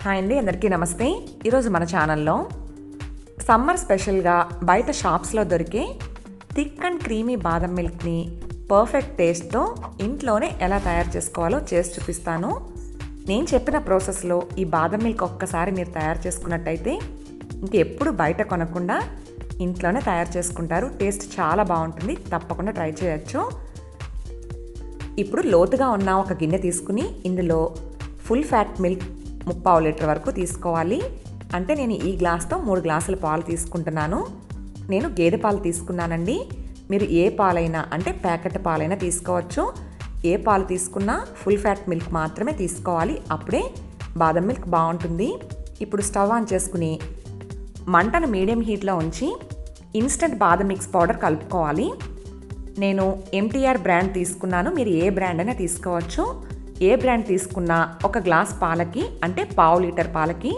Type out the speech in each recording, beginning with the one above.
Hi అండి, అందరికీ నమస్తే. ఈరోజు మన ఛానల్లో సమ్మర్ స్పెషల్గా బయట షాప్స్లో దొరికే థిక్ అండ్ క్రీమీ బాదం మిల్క్ని పర్ఫెక్ట్ టేస్ట్తో ఇంట్లోనే ఎలా తయారు చేసుకోవాలో చేసి చూపిస్తాను. నేను చెప్పిన ప్రాసెస్లో ఈ బాదం మిల్క్ ఒక్కసారి మీరు తయారు చేసుకున్నట్టయితే ఇంకెప్పుడు బయట కొనకుండా ఇంట్లోనే తయారు చేసుకుంటారు. టేస్ట్ చాలా బాగుంటుంది, తప్పకుండా ట్రై చేయొచ్చు. ఇప్పుడు లోతుగా ఉన్న ఒక గిన్నె తీసుకుని ఇందులో ఫుల్ ఫ్యాట్ మిల్క్ 3/4 లీటర్ వరకు తీసుకోవాలి. అంటే నేను ఈ గ్లాస్తో 3 గ్లాసుల పాలు తీసుకుంటున్నాను. నేను గేదె పాలు తీసుకున్నానండి. మీరు ఏ పాలైనా అంటే ప్యాకెట్ పాలైనా తీసుకోవచ్చు. ఏ పాలు తీసుకున్నా ఫుల్ ఫ్యాట్ మిల్క్ మాత్రమే తీసుకోవాలి, అప్పుడే బాదం మిల్క్ బాగుంటుంది. ఇప్పుడు స్టవ్ ఆన్ చేసుకుని మంటను మీడియం హీట్లో ఉంచి ఇన్స్టెంట్ బాదం మిక్స్ పౌడర్ కలుపుకోవాలి. నేను MTR బ్రాండ్ తీసుకున్నాను, మీరు ఏ బ్రాండ్ అయినా తీసుకోవచ్చు. ఏ బ్రాండ్ తీసుకున్నా ఒక గ్లాస్ పాలకి అంటే 1/2 లీటర్ పాలకి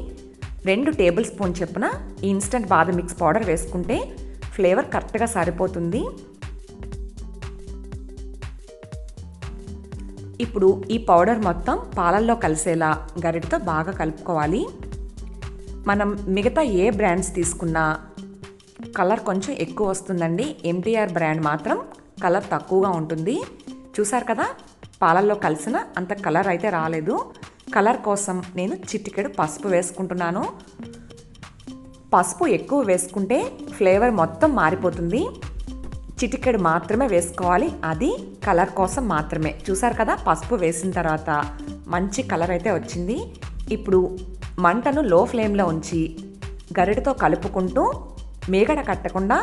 2 టేబుల్ స్పూన్ చొప్పున ఈ ఇన్స్టెంట్ బాదం మిక్స్ పౌడర్ వేసుకుంటే ఫ్లేవర్ కరెక్ట్గా సరిపోతుంది. ఇప్పుడు ఈ పౌడర్ మొత్తం పాలల్లో కలిసేలా గరిటెతో బాగా కలుపుకోవాలి. మనం మిగతా ఏ బ్రాండ్స్ తీసుకున్నా కలర్ కొంచెం ఎక్కువ వస్తుందండి. MTR బ్రాండ్ మాత్రం కలర్ తక్కువగా ఉంటుంది. చూసారు కదా, పాలల్లో కలిసిన అంత కలర్ అయితే రాలేదు. కలర్ కోసం నేను చిటికెడు పసుపు వేసుకుంటున్నాను. పసుపు ఎక్కువ వేసుకుంటే ఫ్లేవర్ మొత్తం మారిపోతుంది. చిటికెడు మాత్రమే వేసుకోవాలి, అది కలర్ కోసం మాత్రమే. చూసారు కదా, పసుపు వేసిన తర్వాత మంచి కలర్ అయితే వచ్చింది. ఇప్పుడు మంటను లో ఫ్లేమ్లో ఉంచి గరిటెతో కలుపుకుంటూ మీగడ కట్టకుండా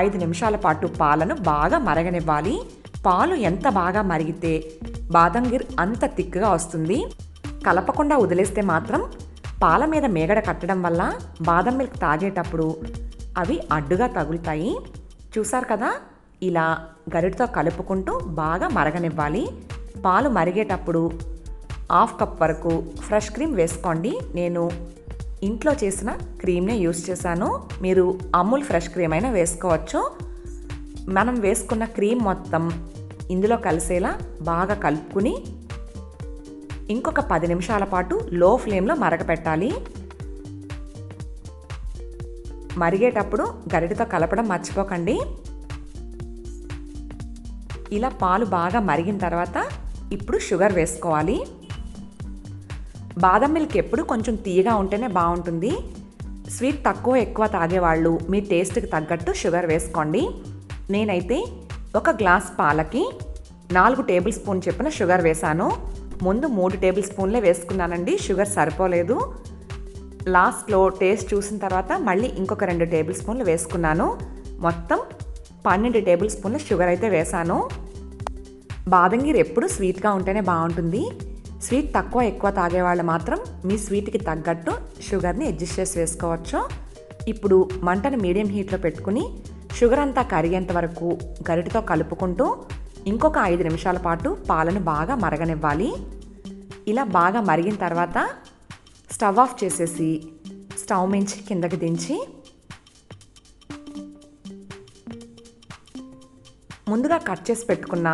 5 నిమిషాల పాటు పాలను బాగా మరగనివ్వాలి. పాలు ఎంత బాగా మరిగితే బాదం గిర్ అంత థిక్గా వస్తుంది. కలపకుండా వదిలేస్తే మాత్రం పాల మీద మీగడ కట్టడం వల్ల బాదం మిల్క్ తాగేటప్పుడు అవి అడ్డుగా తగులుతాయి. చూసారు కదా, ఇలా గరిటెతో కలుపుకుంటూ బాగా మరగనివ్వాలి. పాలు మరిగేటప్పుడు 1/2 కప్ వరకు ఫ్రెష్ క్రీమ్ వేసుకోండి. నేను ఇంట్లో చేసిన క్రీమ్నే యూస్ చేశాను, మీరు అమూల్ ఫ్రెష్ క్రీమ్ అయినా వేసుకోవచ్చు. మనం వేసుకున్న క్రీమ్ మొత్తం ఇందులో కలిసేలా బాగా కలుపుకుని ఇంకొక 10 నిమిషాల పాటు లో ఫ్లేమ్లో మరగపెట్టాలి. మరిగేటప్పుడు గరిటెతో కలపడం మర్చిపోకండి. ఇలా పాలు బాగా మరిగిన తర్వాత ఇప్పుడు షుగర్ వేసుకోవాలి. బాదం మిల్క్ ఎప్పుడు కొంచెం తీయగా ఉంటేనే బాగుంటుంది. స్వీట్ తక్కువ ఎక్కువ తాగేవాళ్ళు మీ టేస్ట్కి తగ్గట్టు షుగర్ వేసుకోండి. నేనైతే ఒక గ్లాస్ పాలకి 4 టేబుల్ స్పూన్ చొప్పున షుగర్ వేశాను. ముందు 3 టేబుల్ స్పూన్లే వేసుకున్నానండి, షుగర్ సరిపోలేదు. లాస్ట్లో టేస్ట్ చూసిన తర్వాత మళ్ళీ ఇంకొక 2 టేబుల్ స్పూన్లు వేసుకున్నాను. మొత్తం 12 టేబుల్ స్పూన్ల షుగర్ అయితే వేశాను. బాదం గిర్ ఎప్పుడు స్వీట్గా ఉంటేనే బాగుంటుంది. స్వీట్ తక్కువ ఎక్కువ తాగేవాళ్ళు మాత్రం మీ స్వీట్కి తగ్గట్టు షుగర్ని అడ్జస్ట్ చేసి వేసుకోవచ్చు. ఇప్పుడు మంటను మీడియం హీట్లో పెట్టుకుని షుగర్ అంతా కరిగేంత వరకు గరిటెతో కలుపుకుంటూ ఇంకొక 5 నిమిషాల పాటు పాలను బాగా మరగనివ్వాలి. ఇలా బాగా మరిగిన తర్వాత స్టవ్ ఆఫ్ చేసేసి స్టవ్ మించి కిందకి దించి ముందుగా కట్ చేసి పెట్టుకున్న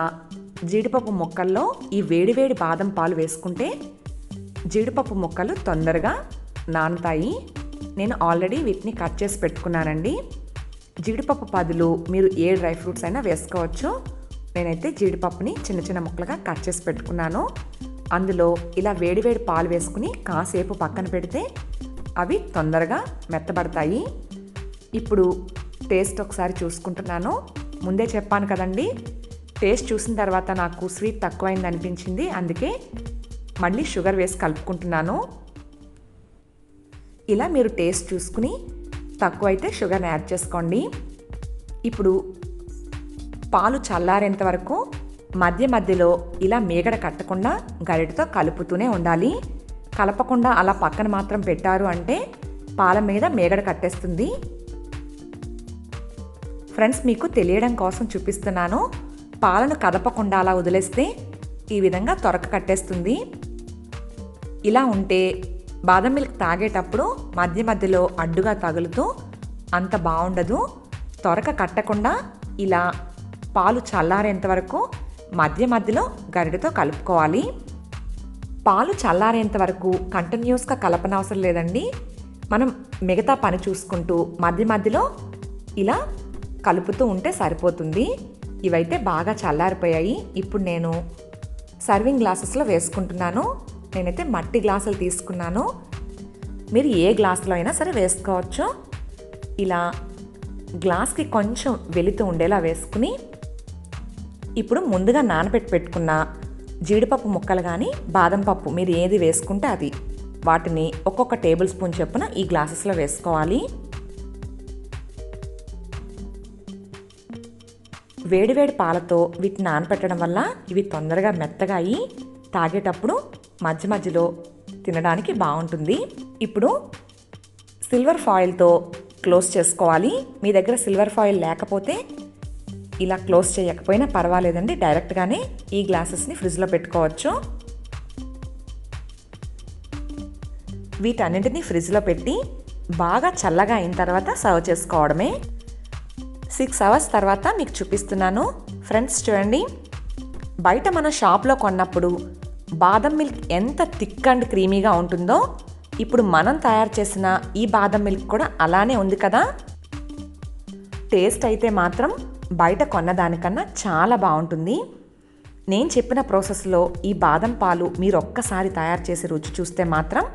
జీడిపప్పు ముక్కల్లో ఈ వేడివేడి బాదం పాలు వేసుకుంటే జీడిపప్పు ముక్కలు తొందరగా నానుతాయి. నేను ఆల్రెడీ వీటిని కట్ చేసి పెట్టుకున్నానండి. జీడిపప్పు బదులు మీరు ఏ డ్రై ఫ్రూట్స్ అయినా వేసుకోవచ్చు. నేనైతే జీడిపప్పుని చిన్న చిన్న ముక్కలుగా కట్ చేసి పెట్టుకున్నాను. అందులో ఇలా వేడివేడి పాలు వేసుకుని కాసేపు పక్కన పెడితే అవి తొందరగా మెత్తబడతాయి. ఇప్పుడు టేస్ట్ ఒకసారి చూసుకుంటున్నాను. ముందే చెప్పాను కదండి, టేస్ట్ చూసిన తర్వాత నాకు స్వీట్ తక్కువైంది అనిపించింది, అందుకే మళ్ళీ షుగర్ వేసి కలుపుకుంటున్నాను. ఇలా మీరు టేస్ట్ చూసుకుని తక్కువైతే షుగర్ని యాడ్ చేసుకోండి. ఇప్పుడు పాలు చల్లారేంత వరకు మధ్య మధ్యలో ఇలా మీగడ కట్టకుండా గరిటెతో కలుపుతూనే ఉండాలి. కలపకుండా అలా పక్కన మాత్రం పెట్టారు అంటే పాల మీద మీగడ కట్టేస్తుంది. ఫ్రెండ్స్, మీకు తెలియడం కోసం చూపిస్తున్నాను. పాలను కదపకుండా అలా వదిలేస్తే ఈ విధంగా తొరక కట్టేస్తుంది. ఇలా ఉంటే బాదం మిల్క్ తాగేటప్పుడు మధ్య మధ్యలో అడ్డుగా తగులుతూ అంత బాగుండదు. తొరక కట్టకుండా ఇలా పాలు చల్లారేంత వరకు మధ్య మధ్యలో గరిటెతో కలుపుకోవాలి. పాలు చల్లారేంత వరకు కంటిన్యూస్గా కలపనవసరం లేదండి. మనం మిగతా పని చూసుకుంటూ మధ్య మధ్యలో ఇలా కలుపుతూ ఉంటే సరిపోతుంది. ఇవైతే బాగా చల్లారిపోయాయి. ఇప్పుడు నేను సర్వింగ్ గ్లాసెస్లో వేసుకుంటున్నాను. నేనైతే మట్టి గ్లాసులు తీసుకున్నాను. మీరు ఏ గ్లాసులో అయినా సరే వేసుకోవచ్చు. ఇలా గ్లాస్కి కొంచెం వెలుతూ ఉండేలా వేసుకుని ఇప్పుడు ముందుగా పెట్టుకున్న జీడిపప్పు ముక్కలు కానీ బాదం పప్పు మీరు ఏది వేసుకుంటే అది, వాటిని ఒక్కొక్క టేబుల్ స్పూన్ చొప్పున ఈ గ్లాసెస్లో వేసుకోవాలి. వేడివేడి పాలతో వీటిని నానపెట్టడం వల్ల ఇవి తొందరగా మెత్తగా అయ్యి తాగేటప్పుడు మధ్య మధ్యలో తినడానికి బాగుంటుంది. ఇప్పుడు సిల్వర్ ఫాయిల్తో క్లోజ్ చేసుకోవాలి. మీ దగ్గర సిల్వర్ ఫాయిల్ లేకపోతే ఇలా క్లోజ్ చేయకపోయినా పర్వాలేదండి, డైరెక్ట్గానే ఈ గ్లాసెస్ని ఫ్రిడ్జ్లో పెట్టుకోవచ్చు. వీటన్నింటినీ ఫ్రిడ్జ్లో పెట్టి బాగా చల్లగా అయిన తర్వాత సర్వ్ చేసుకోవడమే. 6 అవర్స్ తర్వాత మీకు చూపిస్తున్నాను. ఫ్రెండ్స్ చూడండి, బయట మన షాప్లో కొన్నప్పుడు బాదం మిల్క్ ఎంత థిక్ అండ్ క్రీమీగా ఉంటుందో ఇప్పుడు మనం తయారు చేసిన ఈ బాదం మిల్క్ కూడా అలానే ఉంది కదా. టేస్ట్ అయితే మాత్రం బయట కొన్నదానికన్నా చాలా బాగుంటుంది. నేను చెప్పిన ప్రాసెస్లో ఈ బాదం పాలు మీరు ఒక్కసారి తయారు చేసి రుచి చూస్తే మాత్రం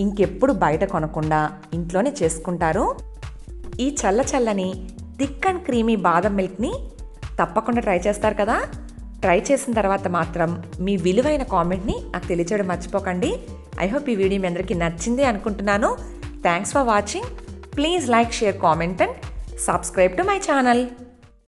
ఇంకెప్పుడు బయట కొనకుండా ఇంట్లోనే చేసుకుంటారు. ఈ చల్లని థిక్ అండ్ క్రీమీ బాదం మిల్క్ని తప్పకుండా ట్రై చేస్తారు కదా. ట్రై చేసిన తర్వాత మాత్రం మీ విలువైన కామెంట్ని నాకు తెలియచేయడం మర్చిపోకండి. ఐ హోప్ ఈ వీడియో మీ అందరికీ నచ్చింది అనుకుంటున్నాను. Thanks for watching. Please like, share, comment and subscribe to my channel.